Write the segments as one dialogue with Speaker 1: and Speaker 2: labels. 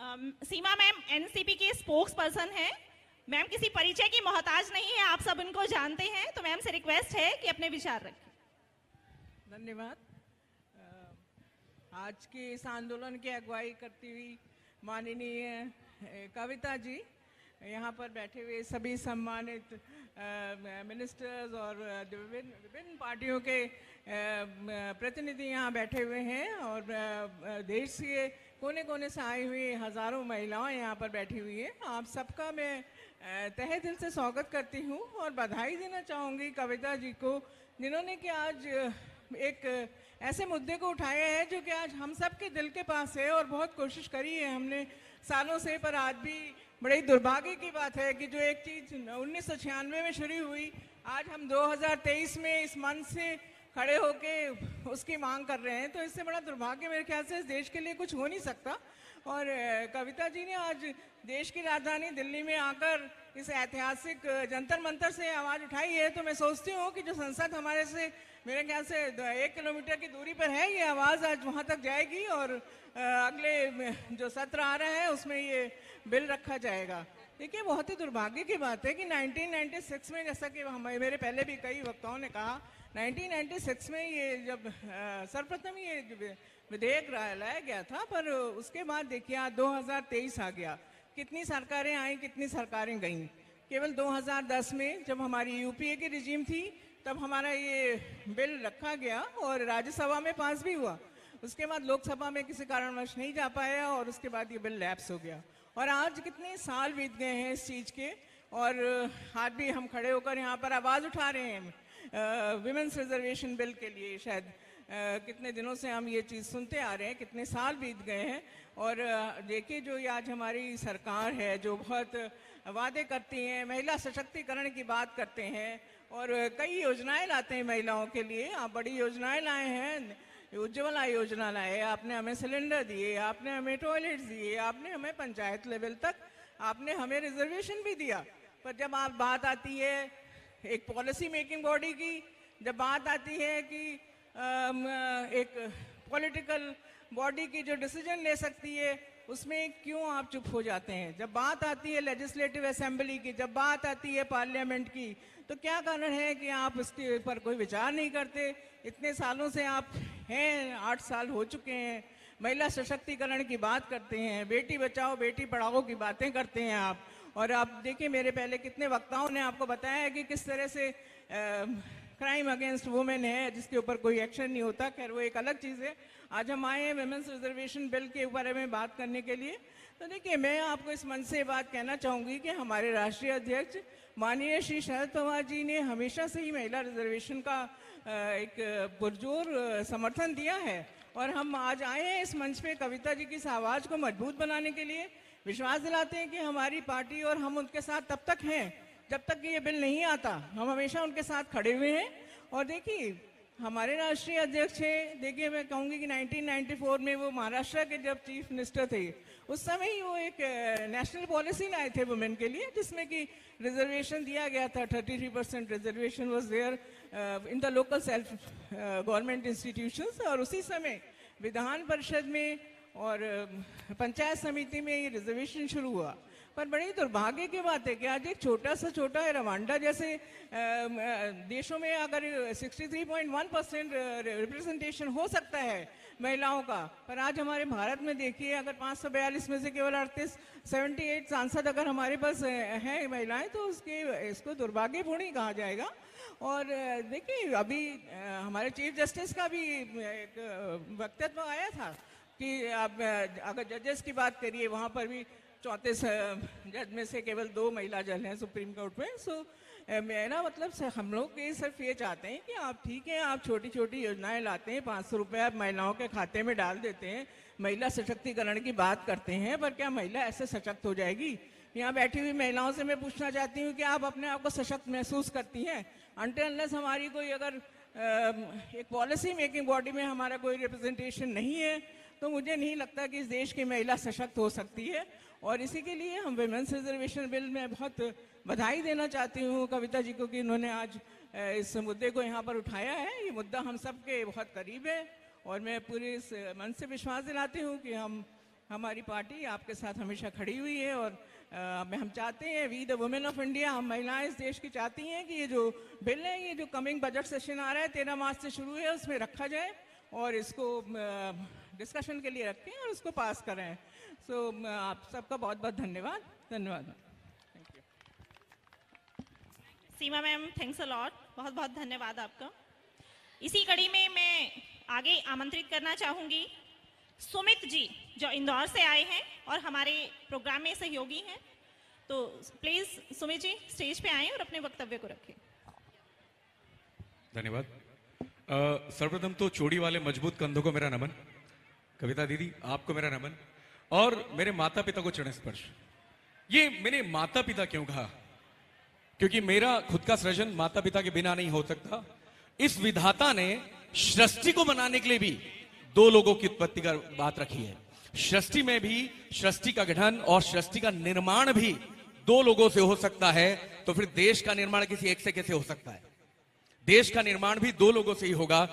Speaker 1: सीमा ma'am NCP की spokes person है। Ma'am किसी परिचय की मोहताज नहीं है, आप सब इनको जानते हैं, तो मैम से रिक्वेस्ट है कि अपने विचार रखें।
Speaker 2: धन्यवाद। आज के इस आंदोलन की अगुवाई करती हुई माननीय कविता जी, यहाँ पर बैठे हुए सभी सम्मानित मिनिस्टर्स और विभिन्न पार्टियों के प्रतिनिधि यहाँ बैठे हुए हैं, और देश के कोने कोने से आई हुई हज़ारों महिलाएं यहाँ पर बैठी हुई हैं। आप सबका मैं तहे दिल से स्वागत करती हूँ और बधाई देना चाहूँगी कविता जी को, जिन्होंने कि आज एक ऐसे मुद्दे को उठाया है जो कि आज हम सब के दिल के पास है, और बहुत कोशिश करी है हमने सालों से, पर आज भी बड़े दुर्भाग्य की बात है कि जो एक चीज़ 1996 में शुरू हुई, आज हम 2023 में इस मंच से खड़े होके उसकी मांग कर रहे हैं। तो इससे बड़ा दुर्भाग्य मेरे ख्याल से इस देश के लिए कुछ हो नहीं सकता। और कविता जी ने आज देश की राजधानी दिल्ली में आकर इस ऐतिहासिक जंतर मंतर से आवाज़ उठाई है, तो मैं सोचती हूँ कि जो संसद हमारे से मेरे ख्याल से 1 किलोमीटर की दूरी पर है, ये आवाज़ आज वहाँ तक जाएगी, और अगले जो सत्र आ रहा है उसमें ये बिल रखा जाएगा। देखिए, बहुत ही दुर्भाग्य की बात है कि 1996 में, जैसा कि मेरे पहले भी कई वक्ताओं ने कहा, 1996 में ये जब सर्वप्रथम ये विधेयक लाया गया था, पर उसके बाद देखिए आज 2023 आ गया, कितनी सरकारें आई, कितनी सरकारें गईं। केवल 2010 में जब हमारी यूपीए की रिजीम थी, तब हमारा ये बिल रखा गया और राज्यसभा में पास भी हुआ। उसके बाद लोकसभा में किसी कारणवश नहीं जा पाया, और उसके बाद ये बिल लैप्स हो गया। और आज कितने साल बीत गए हैं इस चीज़ के, और आज भी हम खड़े होकर यहाँ पर आवाज़ उठा रहे हैं विमेंस रिजर्वेशन बिल के लिए। शायद कितने दिनों से हम ये चीज़ सुनते आ रहे हैं, कितने साल बीत गए हैं। और देखिए, जो ये आज हमारी सरकार है, जो बहुत वादे करती हैं, महिला सशक्तिकरण की बात करते हैं, और कई योजनाएं लाते हैं महिलाओं के लिए। आप बड़ी योजनाएं लाए हैं, उज्ज्वला योजना लाए, आपने हमें सिलेंडर दिए, आपने हमें टॉयलेट्स दिए, आपने हमें पंचायत लेवल तक आपने हमें रिजर्वेशन भी दिया। पर जब आप बात आती है एक पॉलिसी मेकिंग बॉडी की, जब बात आती है कि एक पॉलिटिकल बॉडी की जो डिसीजन ले सकती है, उसमें क्यों आप चुप हो जाते हैं? जब बात आती है लेजिस्लेटिव असेंबली की, जब बात आती है पार्लियामेंट की, तो क्या कारण है कि आप इसके पर कोई विचार नहीं करते? इतने सालों से आप हैं, 8 साल हो चुके हैं, महिला सशक्तिकरण की बात करते हैं, बेटी बचाओ बेटी पढ़ाओ की बातें करते हैं आप। और आप देखिए, मेरे पहले कितने वक्ताओं ने आपको बताया है कि किस तरह से क्राइम अगेंस्ट वुमेन है, जिसके ऊपर कोई एक्शन नहीं होता। खैर, वो एक अलग चीज़ है। आज हम आए हैं विमेंस रिजर्वेशन बिल के बारे में बात करने के लिए। तो देखिए, मैं आपको इस मंच से बात कहना चाहूँगी कि हमारे राष्ट्रीय अध्यक्ष माननीय श्री शरद पवार जी ने हमेशा से ही महिला रिजर्वेशन का एक पुरजोर समर्थन दिया है, और हम आज आए हैं इस मंच पे कविता जी की इस आवाज़ को मजबूत बनाने के लिए। विश्वास दिलाते हैं कि हमारी पार्टी और हम उनके साथ तब तक हैं जब तक कि ये बिल नहीं आता। हम हमेशा उनके साथ खड़े हुए हैं। और देखिए, हमारे राष्ट्रीय अध्यक्ष हैं, देखिए मैं कहूँगी कि 1994 में वो महाराष्ट्र के जब चीफ मिनिस्टर थे, उस समय ही वो एक नेशनल पॉलिसी लाए थे वुमेन के लिए, जिसमें कि रिजर्वेशन दिया गया था। 33% reservation was there in the local self government institutions. और उसी समय विधान परिषद में और पंचायत समिति में ये रिजर्वेशन शुरू हुआ। पर बड़ी दुर्भाग्य की बात है कि आज एक छोटा रवांडा जैसे देशों में अगर 63.1% रिप्रेजेंटेशन हो सकता है महिलाओं का, पर आज हमारे भारत में देखिए, अगर 542 में से केवल 78 सांसद अगर हमारे पास हैं महिलाएं, तो इसको दुर्भाग्यपूर्ण ही कहा जाएगा। और देखिए, अभी हमारे चीफ जस्टिस का भी एक वक्तव्य आया था कि आप अगर जजेस की बात करिए, वहाँ पर भी 34 जज में से केवल 2 महिला जज हैं सुप्रीम कोर्ट में। सो मेरा मतलब से हम लोग ये सिर्फ ये चाहते हैं कि आप ठीक है, आप छोटी छोटी योजनाएं लाते हैं, 500 रुपये आप महिलाओं के खाते में डाल देते हैं, महिला सशक्तिकरण की बात करते हैं, पर क्या महिला ऐसे सशक्त हो जाएगी? यहाँ बैठी हुई महिलाओं से मैं पूछना चाहती हूँ कि आप अपने आप को सशक्त महसूस करती हैं? अनटिल अनलेस हमारी कोई अगर एक पॉलिसी मेकिंग बॉडी में हमारा कोई रिप्रेजेंटेशन नहीं है, तो मुझे नहीं लगता कि इस देश की महिला सशक्त हो सकती है। और इसी के लिए हम विमेंस रिजर्वेशन बिल में बहुत बधाई देना चाहती हूँ कविता जी को कि इन्होंने आज इस मुद्दे को यहाँ पर उठाया है। ये मुद्दा हम सब के बहुत करीब है, और मैं पूरे इस मन से विश्वास दिलाती हूँ कि हम हमारी पार्टी आपके साथ हमेशा खड़ी हुई है और हम चाहते हैं, we the women of India, हम महिलाएं इस देश की चाहती हैं कि ये जो बिल है, ये जो कमिंग बजट सेशन आ रहा है 13 मार्च से शुरू है, उसमें रखा जाए और इसको डिस्कशन के लिए रखें और उसको पास करें। सो आप सबका बहुत बहुत धन्यवाद। धन्यवाद। Thank you.
Speaker 1: Seema ma'am, thanks a lot, बहुत बहुत धन्यवाद आपका। इसी कड़ी में मैं आगे आमंत्रित करना चाहूंगी सुमित जी, जो इंदौर से आए हैं और हमारे प्रोग्राम में सहयोगी हैं। तो प्लीज सुमित जी स्टेज पे आएं और अपने वक्तव्य को रखें।
Speaker 3: धन्यवाद। सर्वप्रथम तो चोड़ी वाले मजबूत कंधों को मेरा नमन, कविता दीदी आपको मेरा नमन, और मेरे माता पिता को चरण स्पर्श। ये मैंने माता पिता क्यों कहा? क्योंकि मेरा खुद का सृजन माता पिता के बिना नहीं हो सकता। इस विधाता ने सृष्टि को बनाने के लिए भी दो लोगों की उत्पत्ति का बात रखी है। सृष्टि में भी सृष्टि का गठन और सृष्टि का निर्माण भी दो लोगों से हो सकता है, तो फिर देश का निर्माण किसी एक से कैसे हो सकता है? देश का निर्माण भी दो लोगों से ही होगा।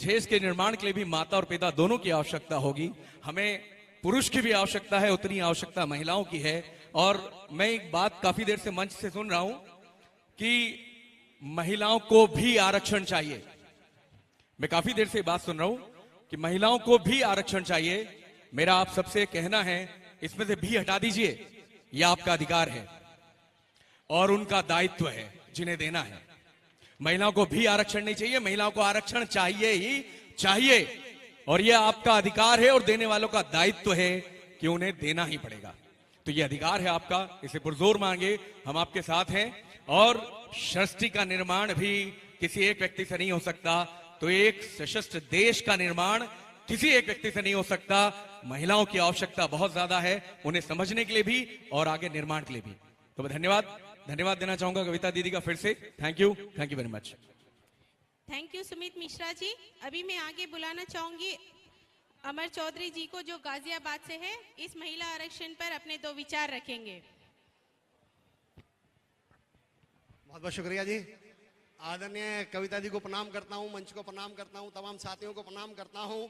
Speaker 3: देश के निर्माण के लिए भी माता और पिता दोनों की आवश्यकता होगी। हमें पुरुष की भी आवश्यकता है, उतनी आवश्यकता महिलाओं की है। और मैं एक बात काफी देर से मंच से सुन रहा हूं कि महिलाओं को भी आरक्षण चाहिए। मैं काफी देर से बात सुन रहा हूं कि महिलाओं को भी आरक्षण चाहिए। मेरा आप सबसे कहना है, इसमें से भी हटा दीजिए। यह आपका अधिकार है और उनका दायित्व है जिन्हें देना है। महिलाओं को भी आरक्षण नहीं चाहिए, महिलाओं को आरक्षण चाहिए ही चाहिए, और यह आपका अधिकार है और देने वालों का दायित्व है कि उन्हें देना ही पड़ेगा। तो यह अधिकार है आपका, इसे पुरजोर मांगे, हम आपके साथ हैं। और सृष्टि का निर्माण भी किसी एक व्यक्ति से नहीं हो सकता, तो एक सशस्त्र देश का निर्माण किसी एक व्यक्ति से नहीं हो सकता। महिलाओं की आवश्यकता बहुत ज्यादा है, उन्हें समझने के लिए भी और आगे निर्माण के लिए भी। तो मैं धन्यवाद देना चाहूंगा कविता दीदी का फिर से। Thank you very much.
Speaker 4: Thank you Sumit Mishra ji. अभी मैं आगे बुलाना चाहूंगी अमर चौधरी जी को, जो गाजियाबाद से है, इस महिला आरक्षण पर अपने 2 विचार रखेंगे।
Speaker 5: बहुत बहुत शुक्रिया जी। आदरणीय कविता जी को प्रणाम करता हूं, मंच को प्रणाम करता हूं, तमाम साथियों को प्रणाम करता हूं,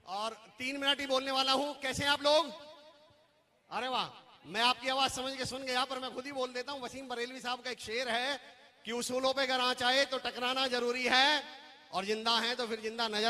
Speaker 5: और 3 मिनट ही बोलने वाला हूं। कैसे हैं आप लोग? अरे वाह, मैं आपकी आवाज समझ के सुन गया, पर मैं खुद ही बोल देता हूं। वसीम बरेलवी साहब का एक शेर है कि उसूलों पे अगर आँच आए तो टकराना जरूरी है, और जिंदा है तो फिर जिंदा नजर